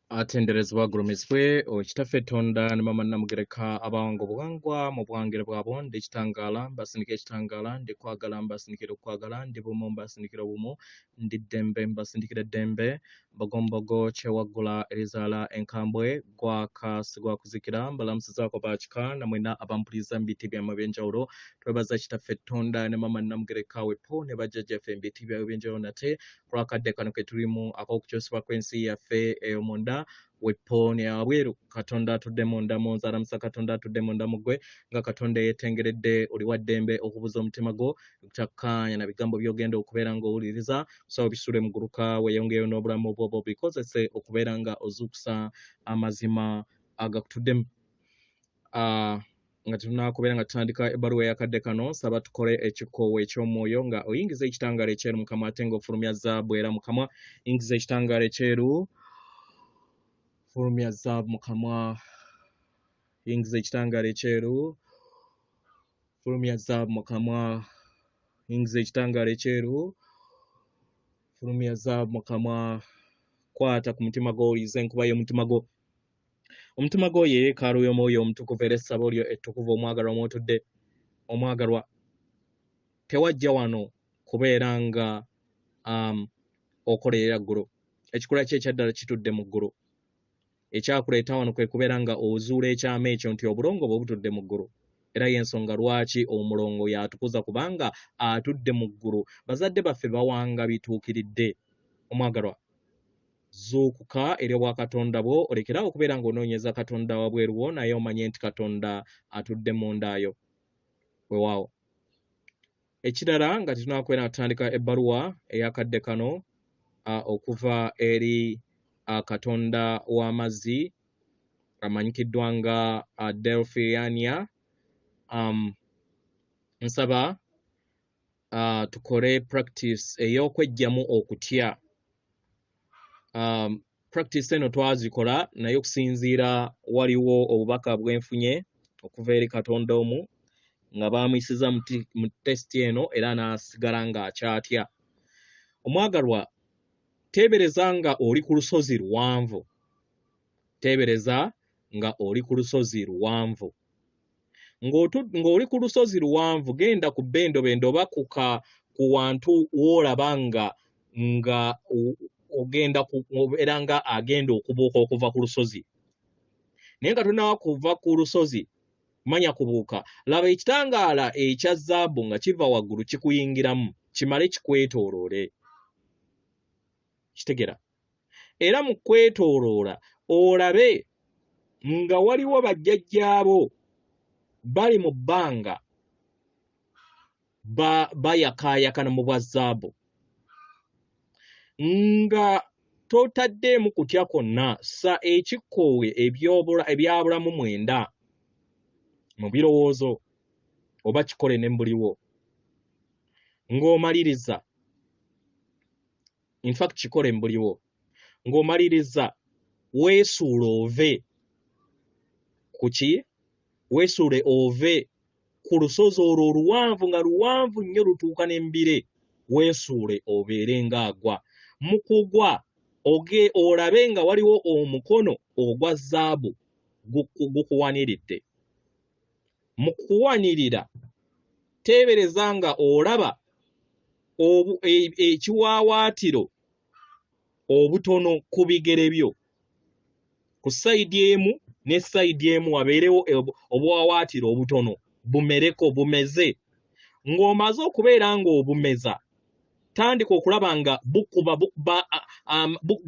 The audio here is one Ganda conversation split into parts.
atenderezebwa gurumizibwe okitaffe Katonda ne mama namugereka abango buwangwa mu bwangire bwabo ndi kitangala mbasindika ekitangala ndi kwagala mbasindikira okwagala ndi bumu mbasindikira bumu ndi ddembe mbasindikira ddembe mbogombogo kyewaggula erizaala enkambwe gwakasi gwakuzikira mbalamusizaako bakika namwena abampuliza mbiti byamwe ebyenjawulo twebaza kitaffe Katonda ne mama namugereka wepo ne bajjajjaffe mbiti byabwe ebyenjawulo nate kulwakadde kano ke tulimu ak'okukyusibwa kw'ensi yaffe ey'omunda wepo ne abweru Katonda atudde munda mu nzalamusa Katonda atudde munda mugwe nga Katonda yeetengeredde oli wa ddembe okubuza omutima gwo takkaanya na bigambo by'ogenda okubeera ng'owuliriza so bisule muguluka weeyongeyo n'obulamu bwo bikozese okubeera nga ozuukusa amazima agakutuddemu nga tunakubeera nga tutandika ebbaluwa eyakadde kano saba tukole ekikoowo eky'omwoyo nga oyingiza ekitangaala ekyeru mukama ate ng'ofulumya zaabu era mukama yingiza ekitangaala ekyeru fulumya zaabu mukama yingiza ekitangaala ekyeru fulumya zaabu mukama yingiza ekitangaala ekyeru fulumya zaabu mukama kwata ku mutima gwo olize enkuba y'omutima gwo omutima gwo yeekaalu y'omwoyo omutukuvu era essabo lyo ettukuvu omwagalwa mw'otudde omwagalwa tewajja wano kubeera nga okolerera ggulu ekikula kye ekyaddala kitudde mu ggulu ekyakuleeta wano kwe kubeera nga ozuula ekyama ekyo nti obulongo bwe butudde mu ggulu era y'ensonga lwaki omulongo yatukuza kubanga atudde mu ggulu bazadde baffe bawanga bituukiridde omwagalwa zuukuka eri obwa Katonda bwo olekerawo okubeera ng'onoonyeza Katonda wabweru wo naye omanye nti Katonda atudde mundayo weewaawo ekirala nga tunakubeera nga tutandika ebbaluwa eyakadde kano okuva eri Katonda wa Mazzi amanyikiddwa nga Delphinia nsaba tukole practice ey'okweggyamu okutya practice eno twazikola naye okusinziira waliwo obubaka bwenfunye okuva eri Katonda omu nga baamuyisiza mu testi eno era n'asigala ng'akyatya omwagalwa teebereza nga oli ku lusozi luwanvu teebereza nga oli ku lusozi luwanvu ng'oli ku lusozi luwanvu genda ku bendobendo oba ku wantu w'olaba nga ogenda era nga agenda okubuuka okuva ku lusozi naye nga tonawa kuva ku lusozi manya kubuuka laba ekitangaala ekya zaabu nga kiva waggulu kikuyingiramu kimale kikwetooloole kitegera era mu kwetooloola olabe nga waliwo bajjajjaabo bali mu bbanga bayakaayakana mu bwa zaabu nga totaddeemu kutya kwonna sa ekikkoowe ebyabulamu mwenda mu birowoozo oba kikole ne mbuliwo ng'omaliriza infact kikole mbuliwo ng'omaliriza weesuule ove kuki weesuule ove ku lusozi olwo oluwanvu nga luwanvu nnyo lutuuka n'embire weesuule obeere ng'agwa mu kugwa olabe nga waliwo omukono ogwa zaabu gukuwaniridde mu kuwanirira teebereza nga olaba ekiwaawaatiro obutono ku bigere byo ku sayidi emu ne sayidi emu wabeerewo obuwaawaatiro obutono bumereko bumeze ng'omaze okubeera ng'obumeza tandika okulaba nga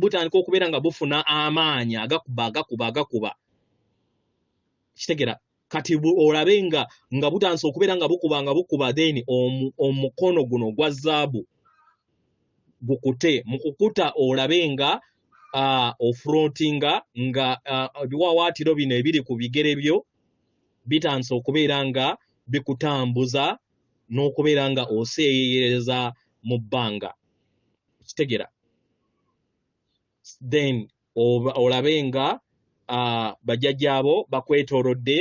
butandika okubeera nga bufuna amaanyi agakuba kitegera kati olabe nga butandise okubeera nga bukuba then omukono guno gwa zaabu gukute mu kukuta olabe nga ofrontinga nga ebiwaawaatiro bino ebiri ku bigere byo bitandise okubeera nga bikutambuza n'okubeera nga oseeyeeyereza mu bbanga kitegera then olabe nga bajjajjaabo bakwetoolodde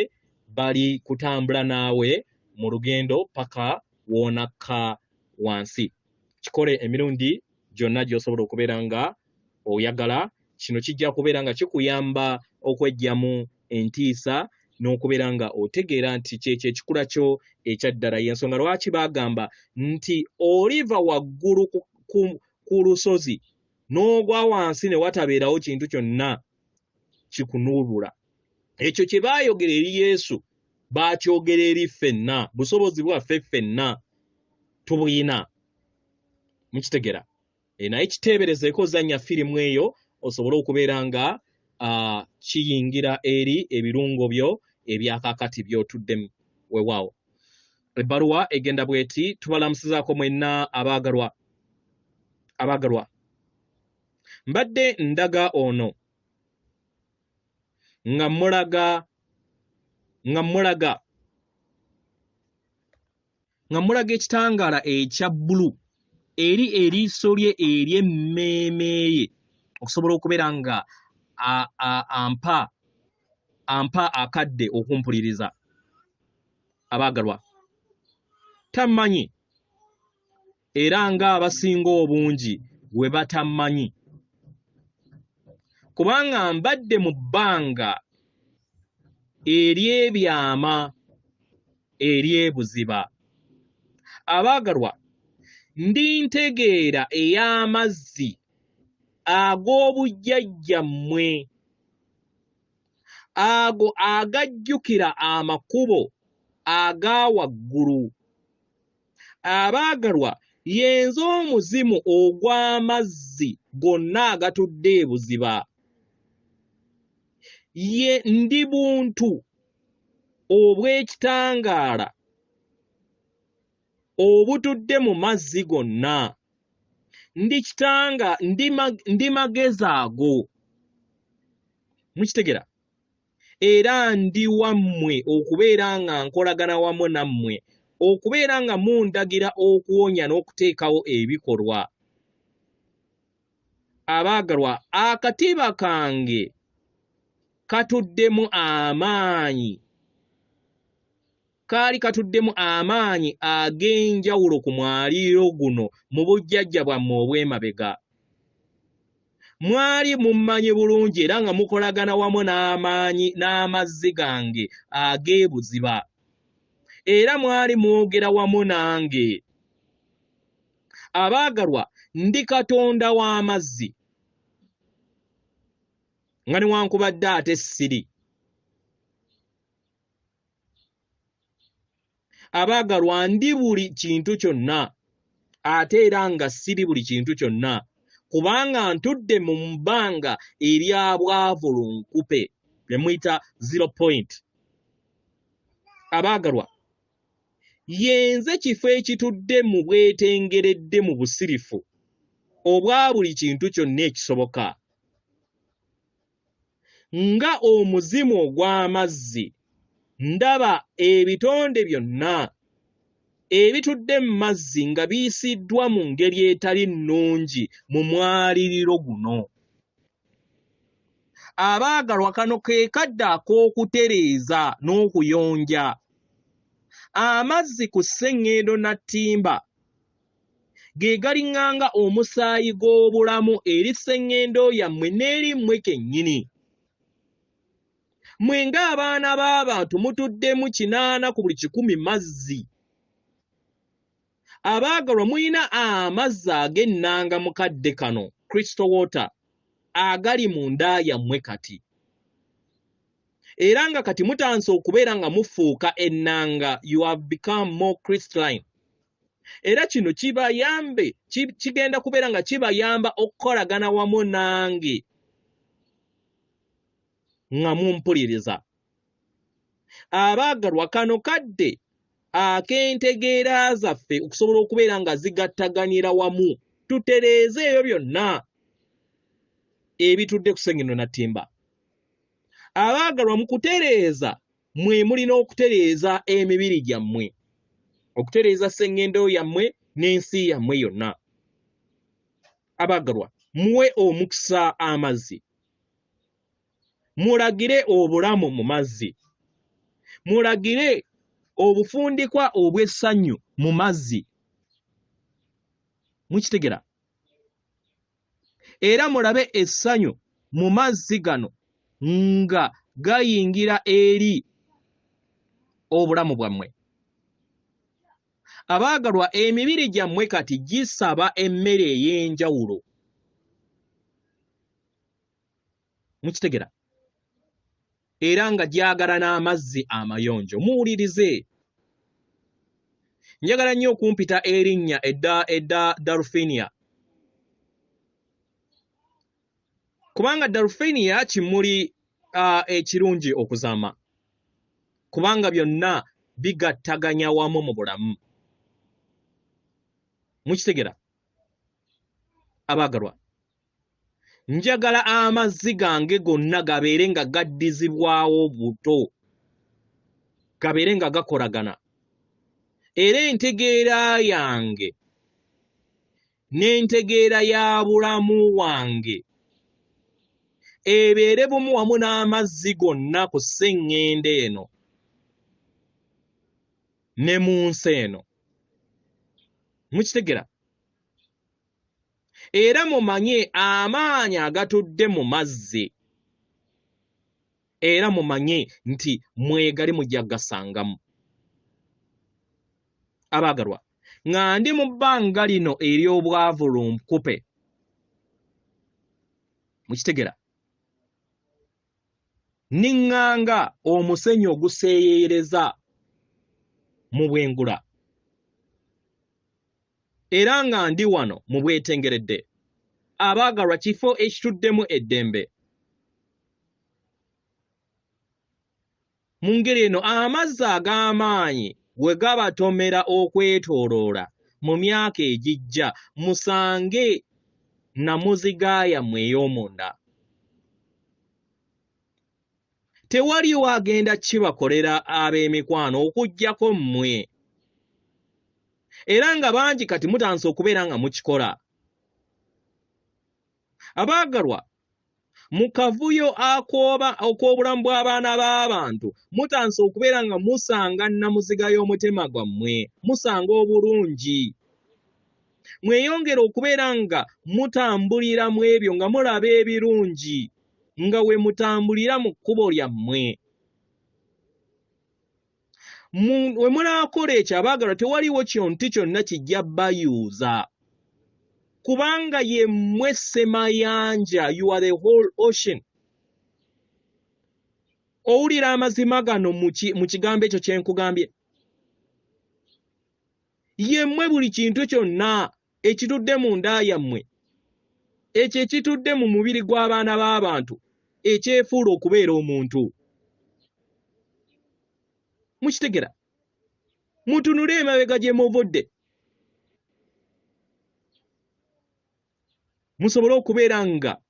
bali kutambula naawe mu lugendo paka woonakka wansi kikole emirundi gyonna gy'osobola okubeera nga oyagala kino kijja kubeera nga kikuyamba okwejjamu entiisa n'okubeera nga otegeera nti kyekyo ekikula kyo ekyaddala. Y'ensonga lwaki bagamba nti oliva waggulu ku lusozi n'ogwa wansi ne watabeerawo kintu kyonna kikunuubula. Ekyo kye baayogera eri Yesu baakyogera eri ffenna, busobozi bwaffe ffenna tubuyina. Mukitegera? Naye kiteeberezeeko ozannya firimu eyo osobole okubeera nga kiyingira eri ebirungo byo ebyakakati by'otuddemu. Weewaawo. Ebbaluwa egenda bweti, tubalamusizaako mwenna abaagalwa. Mbadde ndaga ono nga mulaga ekitangaala ekya bbulu eri eriiso lye ery'emmeeme ye okusobola okubeera nga ampa akadde okumpuliriza. Abaagalwa, tammanyi era nga abasinga obungi bwe batammanyi, kubanga mbadde mu bbanga ery'ebyama ery'ebuziba. Abaagalwa, ndi ntegeera ey'amazzi ag'obujjajjammwe ago agajjukira amakubo aga waggulu. Abaagalwa, yenze omuzimu ogw'amazzi gonna agatudde ebuziba. Ye ndi buntu obw'ekitangaala obutudde mu mazzi gonna. Ndi magezi ago. Mukitegera? Era ndi wammwe okubeera nga nkolagana wamu nammwe, okubeera nga mundagira okuwonya n'okuteekawo ebikolwa. Abaagalwa, akatiba kange katuddemu amaanyi. Kaali katuddemu amaanyi ag'enjawulo ku mwaliiro guno mu bujjajja bwammwe obw'emabega. Mwali mummanyi bulungi era nga mukolagana wamu n'amazzi gange ag'ebuziba. Era mwali mwogera wamu nange. Abaagalwa, ndi Katonda w'amazzi, nga newankubadde ate siri. Abaagalwa, ndi buli kintu kyonna ate era nga siri buli kintu kyonna, kubanga ntudde mu bbanga erya bwavulunkupe lye muyita 0 point. Abaagalwa, yenze kifo ekitudde mu bwetengeredde mu busirifu obwa buli kintu kyonna ekisoboka. Nga omuzimu ogw'amazzi, ndaba ebitonde byonna ebitudde mu mazzi nga biyisiddwa mu ngeri etali nnungi mu mwaliriro guno. Abaagalwa, kano ke kadde ak'okutereeza n'okuyonja. Amazzi ku Sengendo Nattimba ge galiŋŋanga omusaayi gw'obulamu eri Sengendo yammwe n'eri mmwe kennyini. Mwe ng'abaana b'abantu mutuddemu 80 ku buli 100 mazzi. Abaagalwa, muyina amazzi ag'ennanga mukadde kano, Crystal water, agali mu nda yammwe kati. Era nga kati mutanse okubeera nga mufuuka ennanga, you have become more crystalline. Era kino kigenda kubeera nga kibayamba okukolagana wamu nange nga mumpuliriza. Abaagalwa, kano kadde ak'entegeera zaffe okusobola okubeera nga zigattaganira wamu, tutereeze ebyo byonna ebitudde ku Sengendo Nattimba. Abaagalwa, mu kutereeza mwe mulina okutereeza emibiri gyammwe, okutereeza Sengendo yammwe n'ensi yammwe yonna. Abaagalwa, muwe omukisa amazzi, mulagire obulamu mu mazzi, mulagire obufundikwa obw'essanyu mu mazzi. Mukitegera? Era mulabe essanyu mu mazzi gano nga gayingira eri obulamu bwammwe. Abaagalwa, emibiri gyammwe kati gisaba emmere ey'enjawulo. Mukitegera? Era nga gyagala n'amazzi amayonjo. Muwulirize. Njagala nnyo okumpita erinnya edda Delphinia. Kubanga Delphinia kimuli ekirungi okuzaama. Kubanga byonna bigattaganya wamu mu bulamu. Mukitegera? Abaagalwa, njagala amazzi gange gonna gabeere nga gaddizibwawo buto, gabeere nga gakolagana, era entegeera yange n'entegeera ya bulamu wange ebeere bumu wamu n'amazzi gonna ku Sengendo eno ne mu nsi eno. Mukitegera? Era mumanye amaanyi agatudde mu mazzi, era mumanye nti mwegali mujja gasangamu. Abaagalwa, nga ndi mu bbanga lino ery'obwavu lumpupe. Mukitegera? Niŋŋanga omusenyu oguseeyeereza mu bwengula. Era nga ndi wano mu bwetengeredde. Abaagalwa, kifo ekituddemu eddembe. Mu ngeri eno amazzi ag'amaanyi bwe gabatomera okwetooloola mu myaka egijja, musange namuziga yammwe ey'omunda. Tewaliwo agenda kibakolera ab'emikwano okuggyako mmwe. Era nga bangi kati mutandise okubeera nga mukikola. Abaagalwa, mu kavuyo ak'obulamu bw'abaana b'abantu mutandise okubeera nga musanga namuziga y'omutima gwammwe, musanga obulungi. Mweyongere okubeera nga mutambulira mu ebyo nga mulaba ebirungi, nga we mutambulira mu kkubo lyammwe. We munaakola ekyo abaagalwa, tewaliwo kintu kyonna kijja bayuuza. Kubanga ye mmwe ssemayanja, you are the whole ocean. Owulira amazima gano mu kigambo ekyo kye nkugambye? Ye mmwe buli kintu kyonna ekitudde mu nda yammwe, ekyo ekitudde mu mubiri gw'abaana b'abantu, ekyefuula okubeera omuntu. Mukitegera? Mutunule emabega gye muvudde. Musobole okubeera nga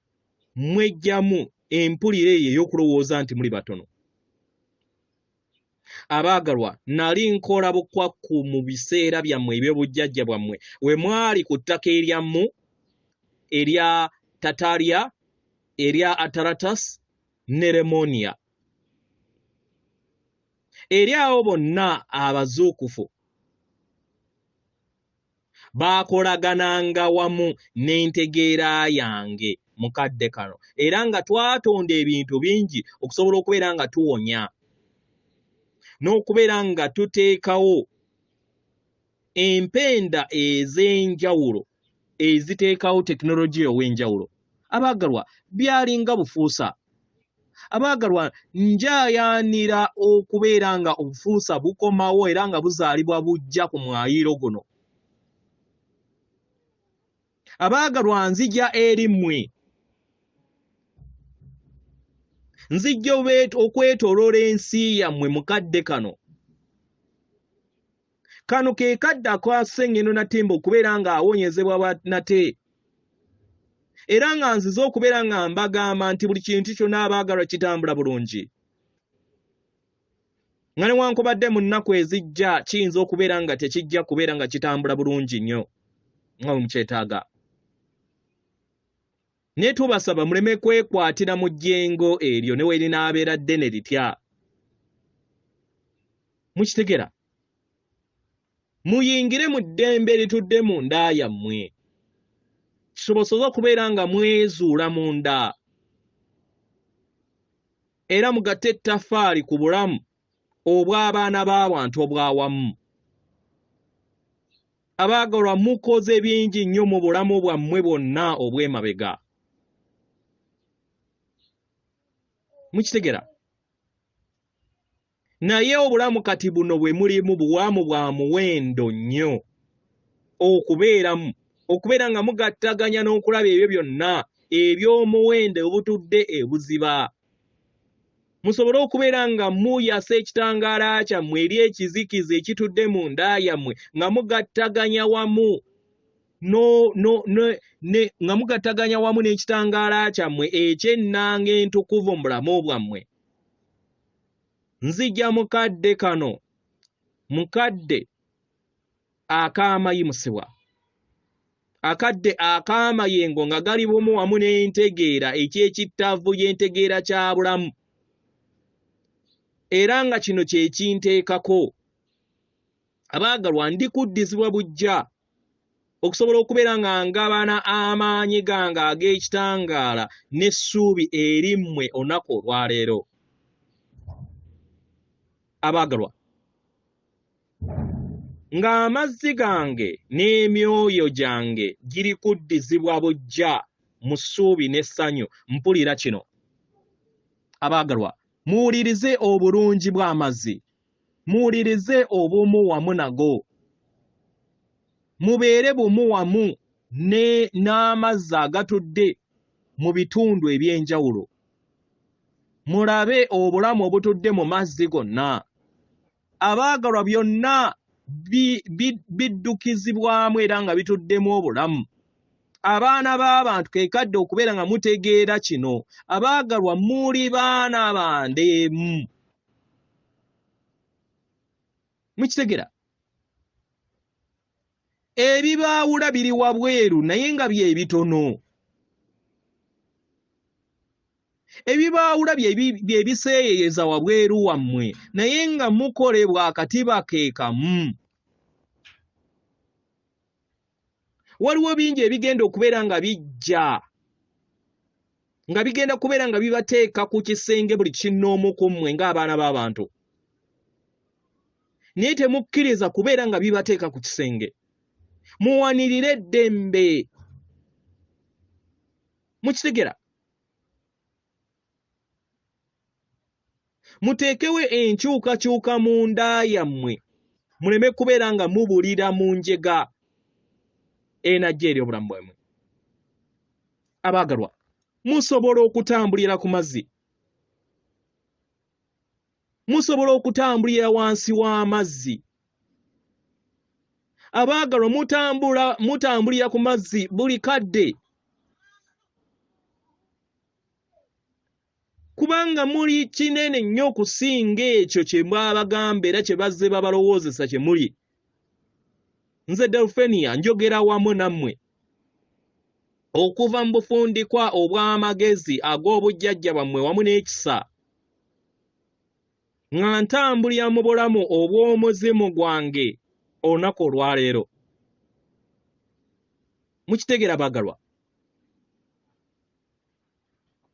mwejjamu empulire eyo ey'okulowooza nti muli batono. Abaagalwa, nali nkola bukwakku mu biseera byammwe eby'obujjajja bwammwe, we mwali ku ttaka eryammu, erya Tatalia, erya Ataratas ne Lemonia. Eri abo bonna abazuukufu baakolagananga wamu n'entegeera yange mu kadde kano, era nga twatonda ebintu bingi okusobola okubeera nga tuwonya, n'okubeera nga tuteekawo empenda ez'enjawulo eziteekawo tekinologiya ow'enjawulo. Abaagalwa, byalinga bufuusa. Abaagalwa, njayaanira okubeera nga obufuusa bukomawo era nga buzaalibwa bujja ku mwayiro guno. Abaagalwa, nzija eri mmwe. Nzija okwetooloola ensi yammwe mu kadde kano. Kano ke kadde aka Sengendo Nattimba okubeera nga awonyezebwa nate. Era nga nzize okubeera nga mbagamba nti buli kintu kyonna abaagalwa kitambula bulungi. Nga newankubadde mu nnaku ezijja kiyinza okubeera nga tekijja kubeera nga kitambula bulungi nnyo nga bwe mukyetaaga. Naye tubasaba muleme kwekwatira mu jjengo eryo ne we linaabeera ddene litya. Mukitegera? Muyingire mu ddembe litudde mu nda yammwe. Kisobozesa okubeera nga mwezuula munda. era mugatte ettaffaali ku bulamu obw'abaana b'abantu obwawamu. Abaagalwa mukoze bingi nnyo mu bulamu bwammwe bwonna obw'emabega. Mukitegera? Naye obulamu kati buno bwe mulimu buwaamu bwa muwendo nnyo okubeeramu, okubeera nga mugattaganya n'okulaba ebyo byonna eby'omuwendo obutudde ebuziba. Musobole okubeera nga muyasa ekitangaala kyammwe eri ekizikiza ekitudde mu nda yammwe nga mugattaganya wamu nga mugattaganya wamu n'ekitangaala kyammwe eky'ennanga entukuvu mu bulamu bwammwe. Nzija mukadde kano, mukadde akaamayimusibwa, akadde akaamayengo nga gali bumu wamu n'entegeera ekyekittavu y'entegeera kya bulamu. Era nga kino kye kinteekako. Abaagalwa, ndikuddizibwa bujja okusobola okubeera nga ngabana amaanyi gange ag'ekitangaala n'essuubi erimmwe olunaku olwaleero. Abaagalwa, ng'amazzi gange n'emyoyo gyange giri kuddizibwa bujja mu ssuubi n'essanyu, mpulira kino. Abaagalwa, muwulirize obulungi bw'amazzi, muwulirize obumu wamu nago, mubeere bumu wamu n'amazzi agatudde mu bitundu eby'enjawulo. Mulabe obulamu obutudde mu mazzi gonna. Abaagalwa, byonna biddukizibwamu era nga bituddemu obulamu. Abaana b'abantu ke kadde okubeera nga mutegeera kino. Abaagalwa, muli baana bandeemu. Mukitegera? Ebibaawula biri wabweru naye nga bye bitono. Ebibaawula bye biseeyeeyeza wabweru wammwe naye nga mukolebwa akatiba ke kamu. Waliwo bingi ebigenda okubeera nga bijja, nga bigenda kubeera nga bibateeka ku kisenge buli kinnoomu ku mmwe ng'abaana b'abantu. Naye temukkiriza kubeera nga bibateeka ku kisenge. Muwanirire eddembe. Mukitegera? Muteekewo enkyukakyuka mu nda yammwe, muleme kubeera nga mubulira mu njega enajja eri obulamu bwammwe. Abaagalwa, musobola okutambulira ku mazzi, musobola okutambulira wansi w'amazzi. Abaagalwa, mutambulira ku mazzi buli kadde, kubanga muli kinene nnyo okusinga ekyo kye babagamba era kye bazze babalowoozesa kye muli. Nze Delphinia njogera wamu nammwe okuva mu bufundikwa obw'amagezi ag'obujjajja bwammwe wamu n'ekisa, nga ntambulira mu bulamu obw'omuzimu gwange olunaku olwaleero. Mukitegera baagalwa?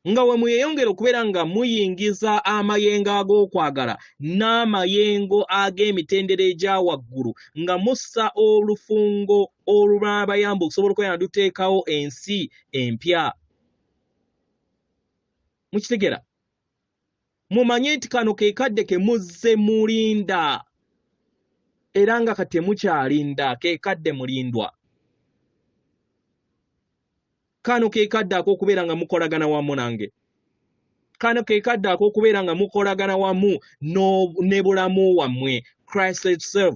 Nga we mweyongera okubeera nga muyingiza amayengo ag'okwagala n'amayengo ag'emitendera egya waggulu, nga mussa olufungo olwabayamba okusobola okubeera nga duteekawo ensi empya. Mukitegera? Mumanye nti kano ke kadde ke muzze mulinda, era nga kati temukyalinda, ke kadde mulindwa. Kano ke kadde ak'okubeera nga mukolagana wamu nange. Kano ke kadde ak'okubeera nga mukolagana wamu ne bulamu wammwe, Christ itself.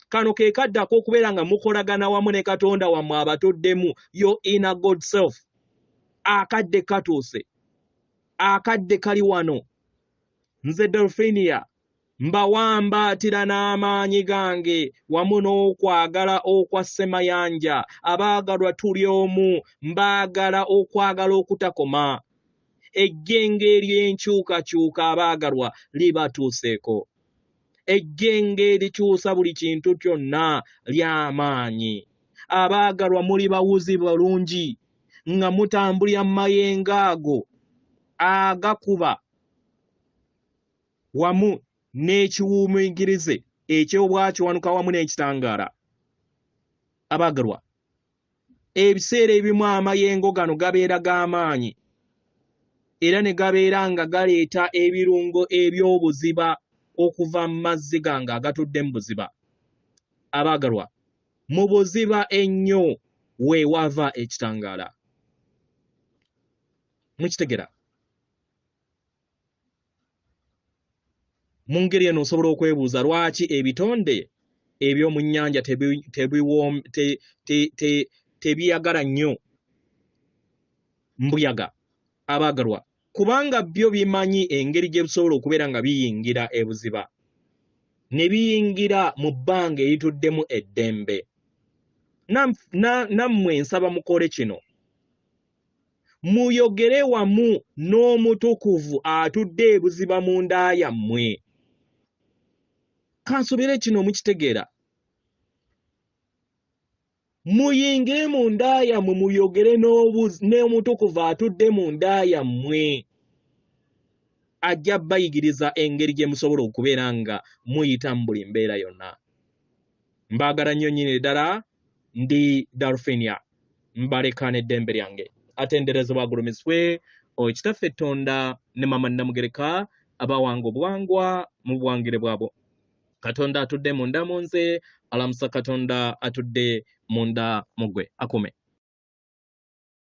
Kano ke kadde ak'okubeera nga mukolagana wamu ne Katonda wammwe abatuddemu, your inner God self. Akadde katuuse, akadde kali wano. Nze Delphinia mbawambaatira n'amaanyi gange wamu n'okwagala okwa ssemayanja. Abaagalwa, tuli omu, mbaagala okwagala okutakoma. Ejjenge ery'enkyukakyuka abaagalwa libatuuseeko. Ejjenge erikyusa buli kintu kyonna ly'amaanyi. Abaagalwa, muli bawuzi balungi nga mutambulira mu mayengo ago agakuba wamu n'ekiwuumingirize eky'obwakiwanuka wamu n'ekitangaala. Abaagalwa, ebiseera ebimu amayengo gano gabeera g'amaanyi era ne gabeera nga galeeta ebirungo eby'obuziba okuva mu mazzi gange agatudde mu buziba. Abaagalwa, mu buziba ennyo we wava ekitangaala. Mukitegera? Mu ngeri eno osobola okwebuuza lwaki ebitonde eby'omu nnyanja tebiyagala nnyo mbuyaga. Abaagalwa, kubanga byo bimanyi engeri gye bisobola okubeera nga biyingira ebuziba ne biyingira mu bbanga erituddemu eddembe. Nammwe nsaba mukole kino, muyogere wamu n'omutukuvu atudde ebuziba mu nda yammwe. Kansobere kino mukitegeera. Muyingire mu nda yammwe muyogere n'omutukuvu atudde mu nda yammwe. Ajja bayigiriza engeri gye musobola okubeera nga muyita mu buli mbeera yonna. Mbaagala nnyo nnyini ddala, ndi Delphinia, mbaleka n'eddembe lyange. Atenderezebwa agulumizibwe Kitaffe Katonda ne Mama Namugereka abawanga obuwangwa mu buwangire bwabo. Katonda atudde munda mu nze, alamusa Katonda atudde munda mu ggwe. Akume.